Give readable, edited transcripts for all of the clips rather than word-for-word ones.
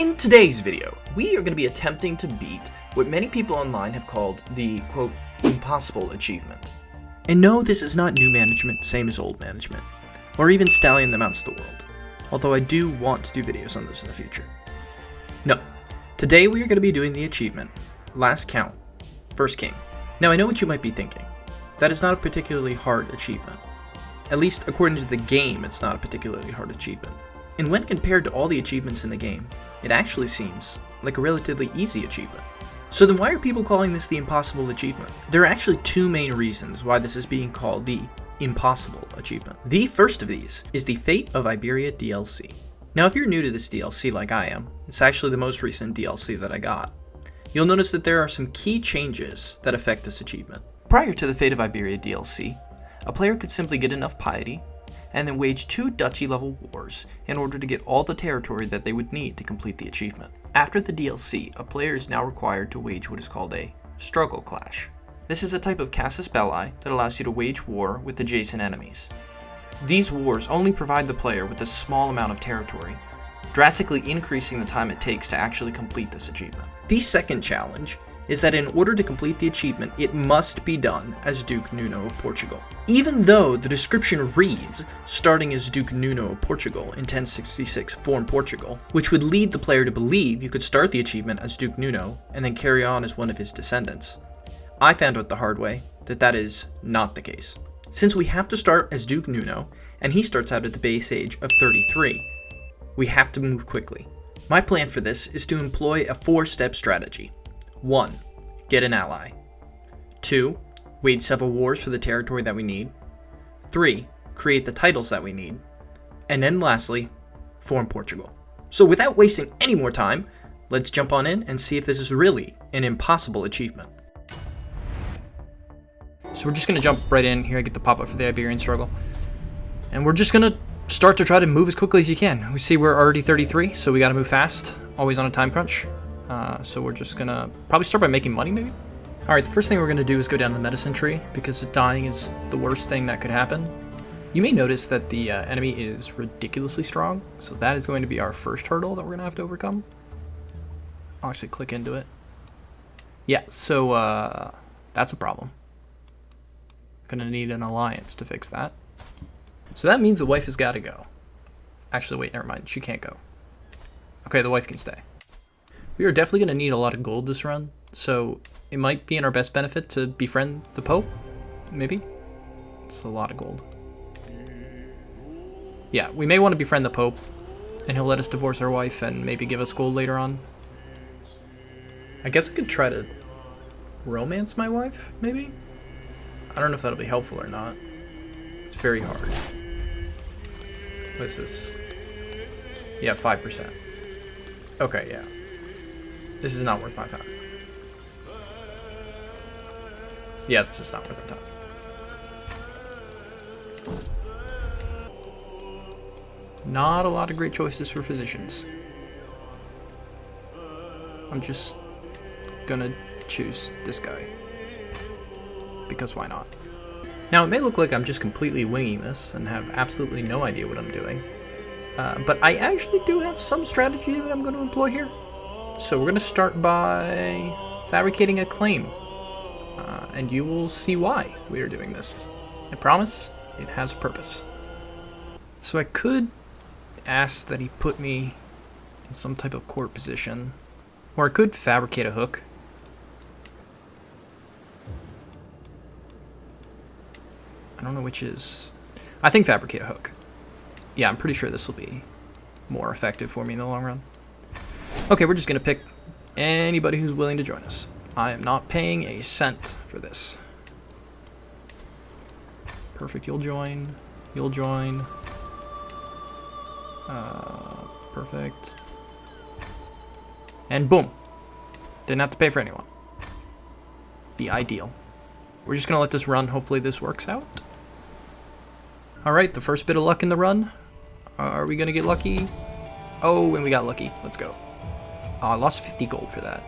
In today's video, we are going to be attempting to beat what many people online have called the, quote, impossible achievement. And no, this is not new management, same as old management, or even Stallion that mounts the world, although I do want to do videos on this in the future. No, today we are going to be doing the achievement, Last Count, First King. Now I know what you might be thinking, that is not a particularly hard achievement. At least according to the game, it's not a particularly hard achievement. And when compared to all the achievements in the game, it actually seems like a relatively easy achievement. So then why are people calling this the impossible achievement? There are actually two main reasons why this is being called the impossible achievement. The first of these is the Fate of Iberia DLC. Now if you're new to this DLC like I am, it's actually the most recent DLC that I got. You'll notice that there are some key changes that affect this achievement. Prior to the Fate of Iberia DLC, a player could simply get enough piety and then wage 2 duchy level wars in order to get all the territory that they would need to complete the achievement. After the DLC, a player is now required to wage what is called a struggle clash. This is a type of casus belli that allows you to wage war with adjacent enemies. These wars only provide the player with a small amount of territory, drastically increasing the time it takes to actually complete this achievement. The second challenge is that in order to complete the achievement, it must be done as Duke Nuno of Portugal. Even though the description reads, starting as Duke Nuno of Portugal in 1066 Form Portugal, which would lead the player to believe you could start the achievement as Duke Nuno and then carry on as one of his descendants. I found out the hard way that that is not the case. Since we have to start as Duke Nuno, and he starts out at the base age of 33, we have to move quickly. My plan for this is to employ a 4-step strategy. 1. Get an ally. 2. Wage several wars for the territory that we need. 3. Create the titles that we need. And then lastly, form Portugal. So without wasting any more time, let's jump on in and see if this is really an impossible achievement. So we're just going to jump right in here, get the pop-up for the Iberian struggle. And we're just going to start to try to move as quickly as you can. We see we're already 33, so we got to move fast, always on a time crunch. So we're just gonna probably start by making money, maybe? Alright, the first thing we're gonna do is go down the medicine tree, because dying is the worst thing that could happen. You may notice that the enemy is ridiculously strong, so that is going to be our first hurdle that we're gonna have to overcome. I'll actually click into it. Yeah, so that's a problem. Gonna need an alliance to fix that. So that means the wife has gotta go. Actually, wait, never mind, she can't go. Okay, the wife can stay. We are definitely going to need a lot of gold this run, so it might be in our best benefit to befriend the Pope, maybe? It's a lot of gold. Yeah, we may want to befriend the Pope, and he'll let us divorce our wife and maybe give us gold later on. I guess I could try to romance my wife, maybe? I don't know if that'll be helpful or not. It's very hard. What is this? Yeah, 5%. Okay, yeah. This is not worth my time. Yeah, this is not worth our time. Not a lot of great choices for physicians. I'm just gonna choose this guy. Because why not? Now, it may look like I'm just completely winging this and have absolutely no idea what I'm doing. But I actually do have some strategy that I'm going to employ here. So we're going to start by fabricating a claim, and you will see why we are doing this. I promise it has a purpose. So I could ask that he put me in some type of court position, or I could fabricate a hook. I don't know which is... I think fabricate a hook. Yeah, I'm pretty sure this will be more effective for me in the long run. Okay, we're just going to pick anybody who's willing to join us. I am not paying a cent for this. Perfect, you'll join. You'll join. Perfect. And boom. Didn't have to pay for anyone. The ideal. We're just going to let this run. Hopefully this works out. Alright, the first bit of luck in the run. Are we going to get lucky? Oh, and we got lucky. Let's go. Oh, I lost 50 gold for that.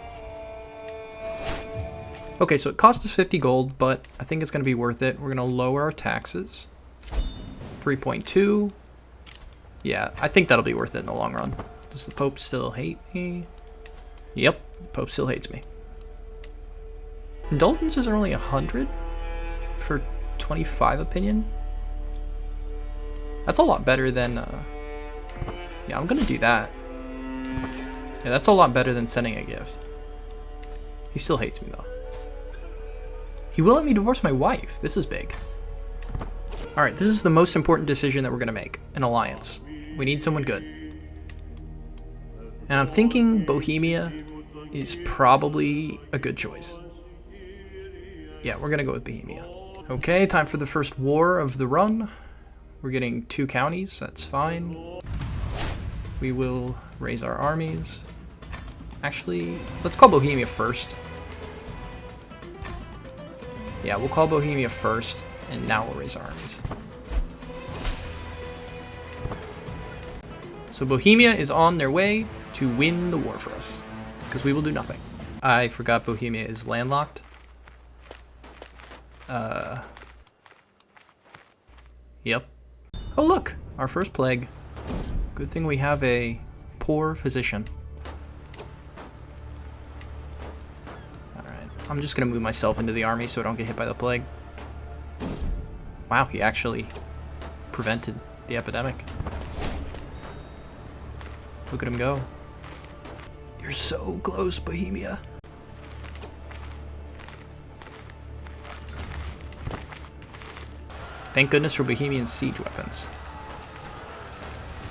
Okay, so it cost us 50 gold, but I think it's going to be worth it. We're going to lower our taxes. 3.2. Yeah, I think that'll be worth it in the long run. Does the Pope still hate me? Yep, the Pope still hates me. Indulgences are only 100 for 25 opinion. That's a lot better than, yeah, I'm gonna do that. Yeah, that's a lot better than sending a gift. He still hates me though. He will let me divorce my wife. This is big. Alright, this is the most important decision that we're gonna make. An alliance. We need someone good. And I'm thinking Bohemia is probably a good choice. Yeah, we're gonna go with Bohemia. Okay, time for the first war of the run. We're getting 2 counties, that's fine. We will raise our armies. Actually, let's call Bohemia first. Yeah, we'll call Bohemia first, and now we'll raise our armies. So Bohemia is on their way to win the war for us, because we will do nothing. I forgot Bohemia is landlocked. Yep. Oh look, our first plague. Good thing we have a poor physician. Alright, I'm just gonna move myself into the army so I don't get hit by the plague. Wow, he actually prevented the epidemic. Look at him go. You're so close, Bohemia. Thank goodness for Bohemian siege weapons.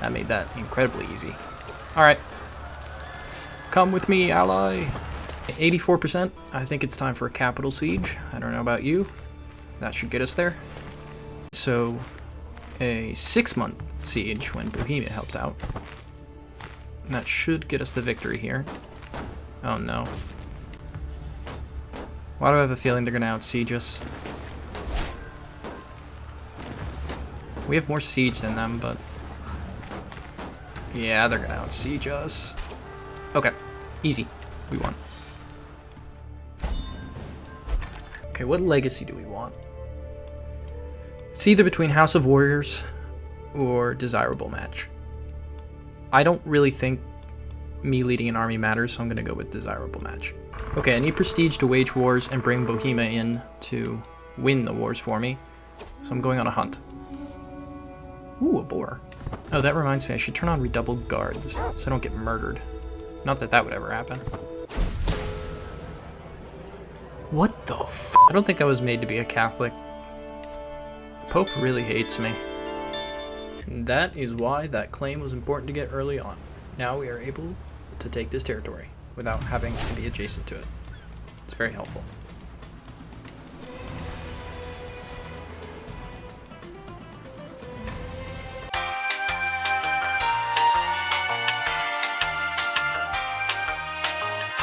That made that incredibly easy. Alright. Come with me, ally. 84%. I think it's time for a capital siege. I don't know about you. That should get us there. So, a 6-month siege when Bohemia helps out. And that should get us the victory here. Oh no. Why do I have a feeling they're gonna out-siege us? We have more siege than them, but... yeah, they're gonna out-siege us. Okay, easy. We won. Okay, what legacy do we want? It's either between House of Warriors or Desirable Match. I don't really think me leading an army matters, so I'm gonna go with Desirable Match. Okay, I need prestige to wage wars and bring Bohemia in to win the wars for me. So I'm going on a hunt. Ooh, a boar. Oh, that reminds me, I should turn on redoubled guards so I don't get murdered. Not that that would ever happen. What the f? I don't think I was made to be a Catholic. The Pope really hates me. And that is why that claim was important to get early on. Now we are able to take this territory without having to be adjacent to it. It's very helpful.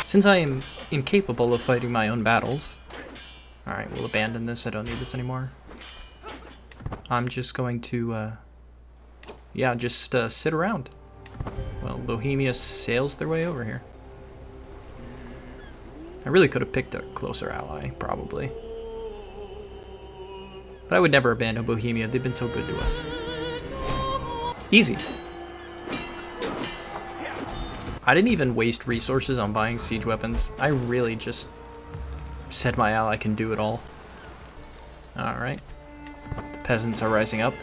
Since I am incapable of fighting my own battles, alright, we'll abandon this. I don't need this anymore. I'm just going to, yeah, just sit around. Well, Bohemia sails their way over here. I really could have picked a closer ally, probably. But I would never abandon Bohemia. They've been so good to us. Easy. I didn't even waste resources on buying siege weapons. I really just said my ally can do it all. Alright. The peasants are rising up.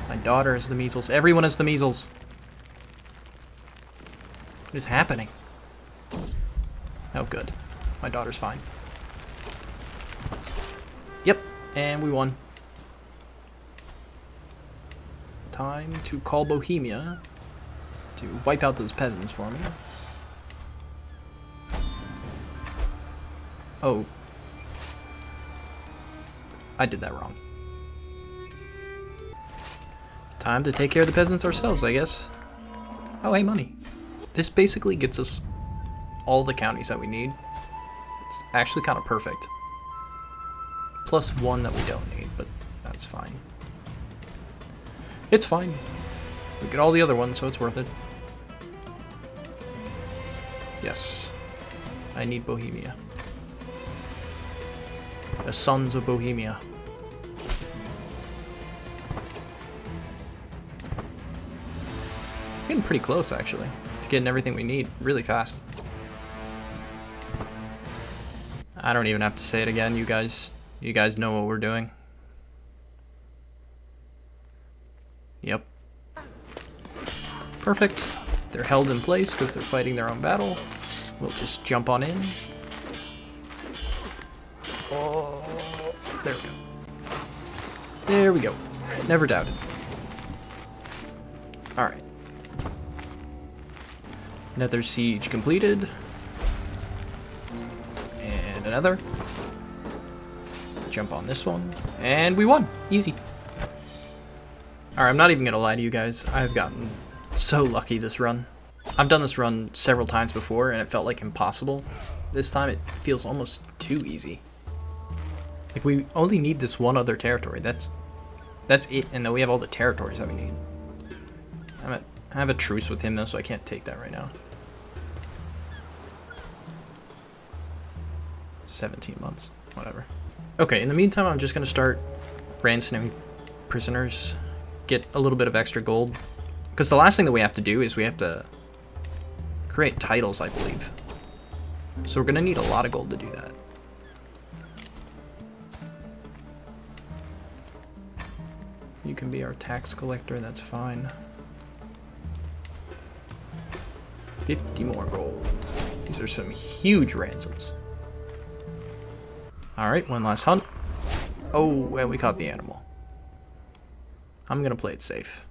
My daughter has the measles. Everyone has the measles. What is happening? Oh, good. My daughter's fine. Yep, and we won. Time to call Bohemia to wipe out those peasants for me. Oh. I did that wrong. Time to take care of the peasants ourselves, I guess. Oh, hey, money. This basically gets us all the counties that we need. It's actually kind of perfect. Plus one that we don't need, but that's fine. It's fine. We get all the other ones, so it's worth it. Yes. I need Bohemia. The sons of Bohemia. getting pretty close, actually, to getting everything we need really fast. I don't even have to say it again. You guys know what we're doing. Yep. Perfect. They're held in place because they're fighting their own battle. We'll just jump on in. Oh, there we go. There we go. Never doubted. Alright. Another siege completed. And another. Jump on this one. And we won. Easy. Alright, I'm not even gonna lie to you guys. I've gotten so lucky this run. I've done this run several times before and it felt like impossible. This time it feels almost too easy. Like, we only need this one other territory. That's it, and then we have all the territories that we need. I have a truce with him though, so I can't take that right now. 17 months, whatever. Okay, in the meantime, I'm just gonna start ransoming prisoners, get a little bit of extra gold. Because the last thing that we have to do is we have to create titles, I believe. So we're gonna need a lot of gold to do that. You can be our tax collector, that's fine. 50 more gold. These are some huge ransoms. Alright, one last hunt. Oh, and we caught the animal. I'm gonna play it safe.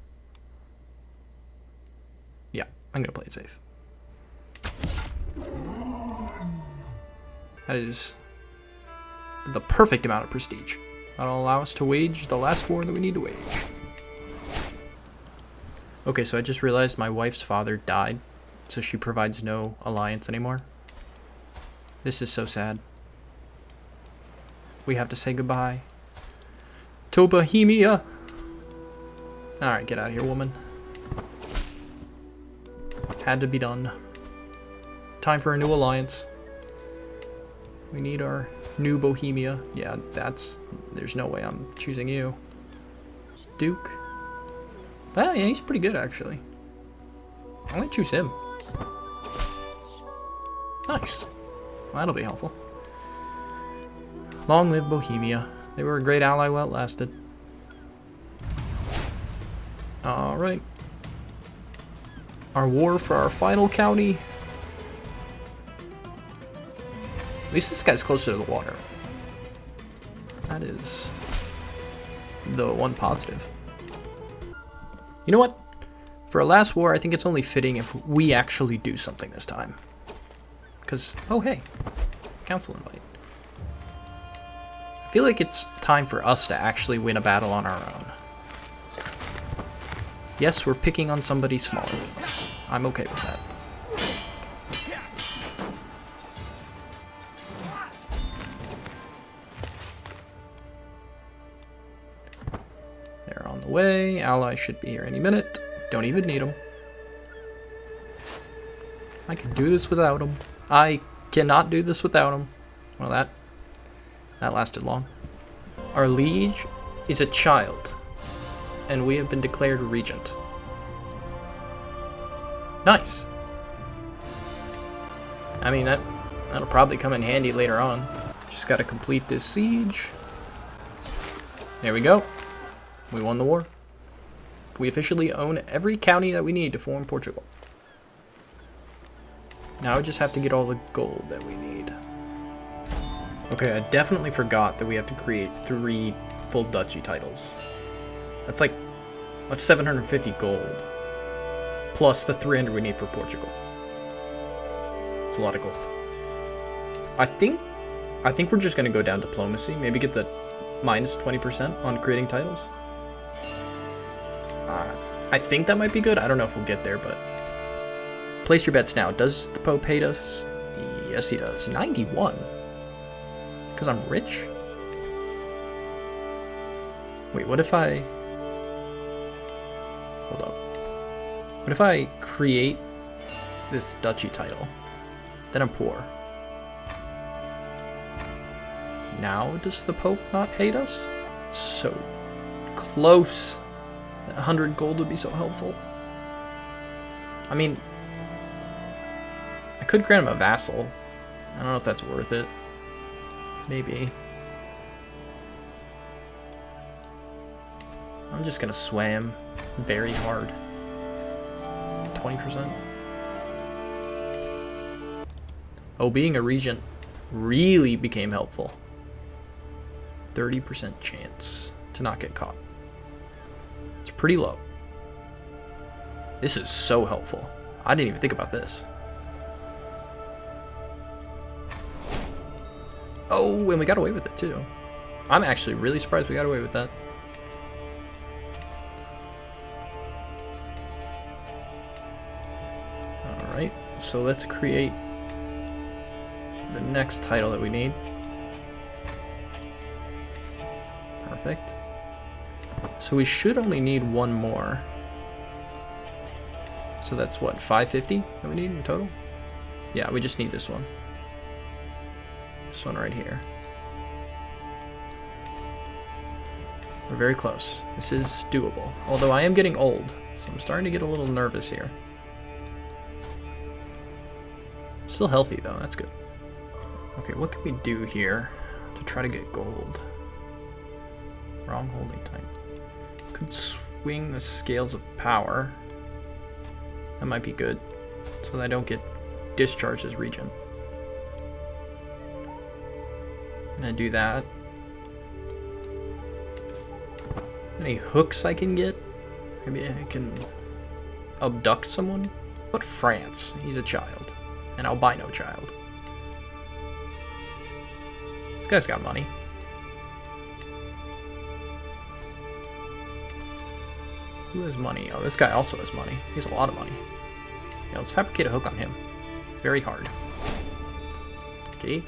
Yeah, I'm gonna play it safe. That is the perfect amount of prestige. That'll allow us to wage the last war that we need to wage. Okay, so I just realized my wife's father died, so she provides no alliance anymore. This is so sad. We have to say goodbye to Bohemia. Alright, get out of here, woman. Had to be done. Time for a new alliance. We need our new Bohemia. Yeah, there's no way I'm choosing you. Duke. Oh, yeah, he's pretty good, actually. I'm gonna choose him. Nice. Well, that'll be helpful. Long live Bohemia. They were a great ally while it lasted. Alright. Our war for our final county. At least this guy's closer to the water. That is the one positive. You know what? For a last war, I think it's only fitting if we actually do something this time. Because, oh hey, council invite. I feel like it's time for us to actually win a battle on our own. Yes, we're picking on somebody smaller than us. I'm okay with that. They're on the way. Allies should be here any minute. Don't even need them. I can do this without them. I cannot do this without them. Well, that lasted long. Our liege is a child, and we have been declared regent. Nice. I mean, that'll probably come in handy later on. Just gotta complete this siege. There we go. We won the war. We officially own every county that we need to form Portugal. Now we just have to get all the gold that we need. Okay, I definitely forgot that we have to create 3 full duchy titles. That's 750 gold. Plus the 300 we need for Portugal. It's a lot of gold. I think we're just gonna go down diplomacy. Maybe get the minus 20% on creating titles. I think that might be good. I don't know if we'll get there, but place your bets now. Does the Pope hate us? Yes, he does. 91. Because I'm rich? Wait, what if I... Hold up. What if I create this duchy title? Then I'm poor. Now does the Pope not hate us? So close. 100 gold would be so helpful. I mean, I could grant him a vassal. I don't know if that's worth it. Maybe. I'm just gonna sway him very hard. 20%. Oh, being a regent really became helpful. 30% chance to not get caught. It's pretty low. This is so helpful. I didn't even think about this. Oh, and we got away with it too. I'm actually really surprised we got away with that. Alright, so let's create the next title that we need. Perfect. So we should only need one more. So that's what, 550 that we need in total? Yeah, we just need this one. This one right here. We're very close. This is doable. Although I am getting old, so I'm starting to get a little nervous here. Still healthy though, that's good. Okay, what can we do here to try to get gold? Wrong holding type. Could swing the scales of power. That might be good, so that I don't get discharged as regent. I'm gonna do that. Any hooks I can get? Maybe I can abduct someone? But France, he's a child. An albino child. This guy's got money. Who has money? Oh, this guy also has money. He has a lot of money. Yeah, let's fabricate a hook on him. Very hard. Okay.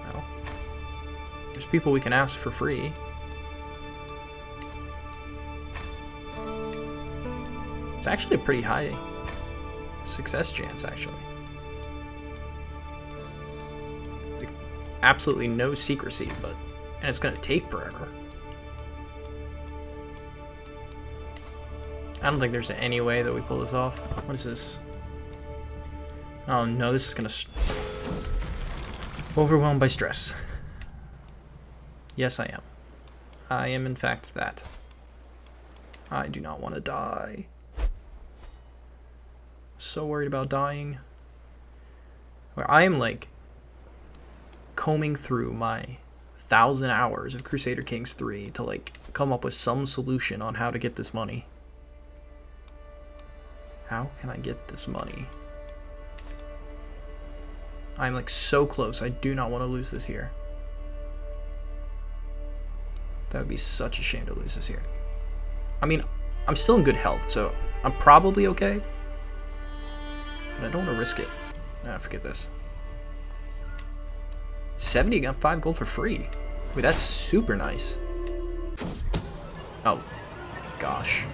Well, there's people we can ask for free. It's actually a pretty high success chance, actually. Like, absolutely no secrecy, and it's gonna take forever. I don't think there's any way that we pull this off. What is this? Oh no, this is gonna... Overwhelmed by stress. Yes, I am. I am, in fact, that. I do not want to die. So worried about dying. Where I am, like, combing through my 1,000 hours of Crusader Kings 3 to, like, come up with some solution on how to get this money. How can I get this money? I'm like so close. I do not want to lose this here. That would be such a shame to lose this here. I mean, I'm still in good health, so I'm probably okay. But I don't want to risk it. Ah, forget this. 70 got 5 gold for free. Wait, that's super nice. Oh, gosh.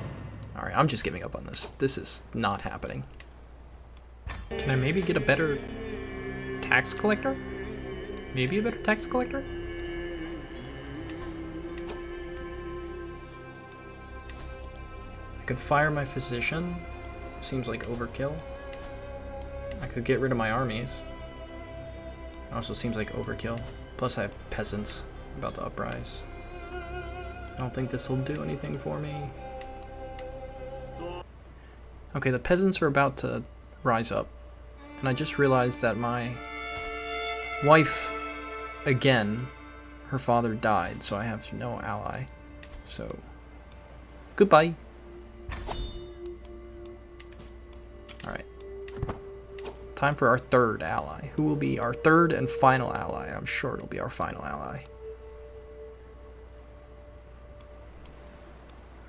Alright, I'm just giving up on this. This is not happening. Can I maybe get a better tax collector? Maybe a better tax collector? I could fire my physician. Seems like overkill. I could get rid of my armies. Also seems like overkill. Plus I have peasants about to uprise. I don't think this will do anything for me. Okay, the peasants are about to rise up, and I just realized that my wife, again, her father died, so I have no ally. So, goodbye. Alright. Time for our third ally. Who will be our third and final ally? I'm sure it'll be our final ally.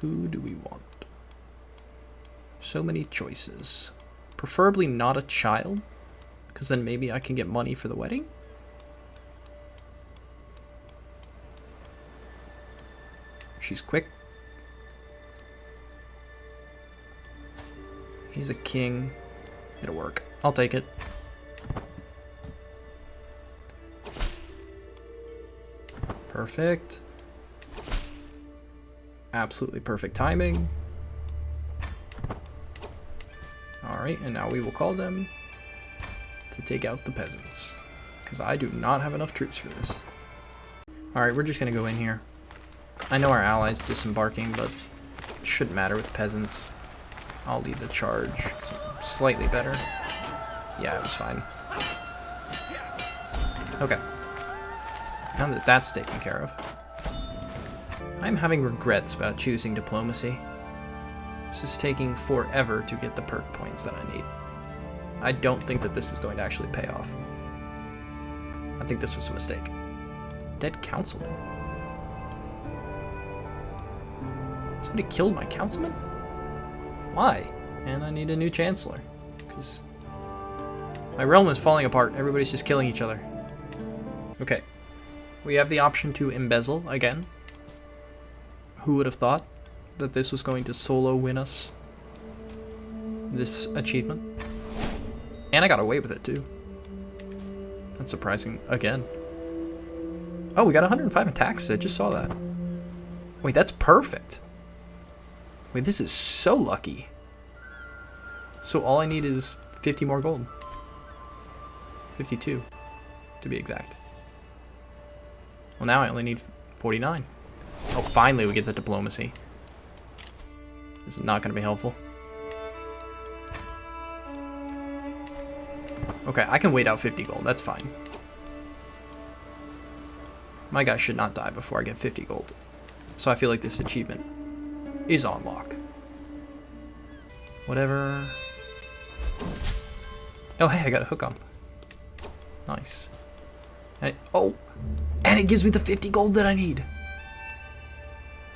Who do we want? So many choices. Preferably not a child, because then maybe I can get money for the wedding. She's quick. He's a king. It'll work. I'll take it. Perfect. Absolutely perfect timing. Alright, and now we will call them to take out the peasants. Because I do not have enough troops for this. Alright, we're just going to go in here. I know our allies disembarking, but it shouldn't matter with peasants. I'll lead the charge. Slightly better. Yeah, it was fine. Okay. Now that that's taken care of. I'm having regrets about choosing diplomacy. This is taking forever to get the perk points that I need. I don't think that this is going to actually pay off. I think this was a mistake. Dead councilman? Somebody killed my councilman? Why? And I need a new chancellor. Because my realm is falling apart. Everybody's just killing each other. Okay. We have the option to embezzle again. Who would have thought that this was going to solo win us this achievement? And I got away with it too. That's surprising again. Oh, we got 105 in taxes. I just saw that. Wait, that's perfect. Wait, this is so lucky. So all I need is 50 more gold. 52, to be exact. Well, now I only need 49. Oh, finally we get the diplomacy. This is not going to be helpful. Okay, I can wait out 50 gold. That's fine. My guy should not die before I get 50 gold. So I feel like this achievement is on lock. Whatever. Oh, hey, I got a hook on. Nice. And and it gives me the 50 gold that I need.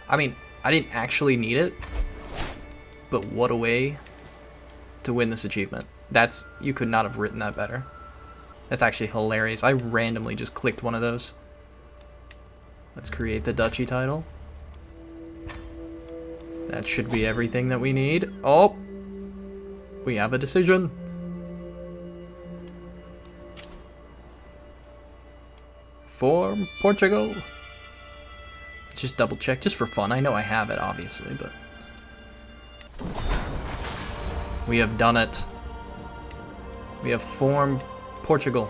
I mean, I didn't actually need it, but what a way to win this achievement. You could not have written that better. That's actually hilarious. I randomly just clicked one of those. Let's create the duchy title. That should be everything that we need. Oh, we have a decision. For Portugal. Let's just double check, just for fun. I know I have it, obviously, but we have done it. We have formed Portugal.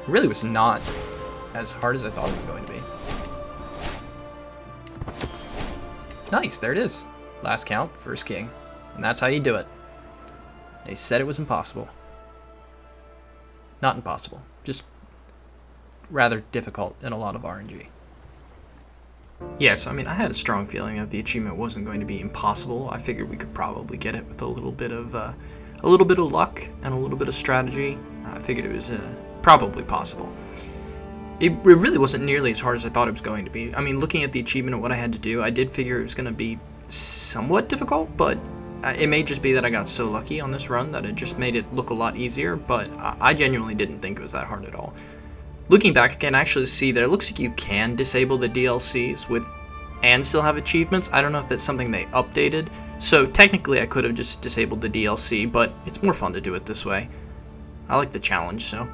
It really was not as hard as I thought it was going to be. Nice, there it is. Last count, first king. And that's how you do it. They said it was impossible. Not impossible, just rather difficult in a lot of RNG. Yes, I mean, I had a strong feeling that the achievement wasn't going to be impossible. I figured we could probably get it with a little bit of luck and a little bit of strategy. I figured it was probably possible. It really wasn't nearly as hard as I thought it was going to be. I mean, looking at the achievement and what I had to do, I did figure it was going to be somewhat difficult, but it may just be that I got so lucky on this run that it just made it look a lot easier, but I genuinely didn't think it was that hard at all. Looking back, I can actually see that it looks like you can disable the DLCs and still have achievements. I don't know if that's something they updated. So technically I could have just disabled the DLC, but it's more fun to do it this way. I like the challenge, so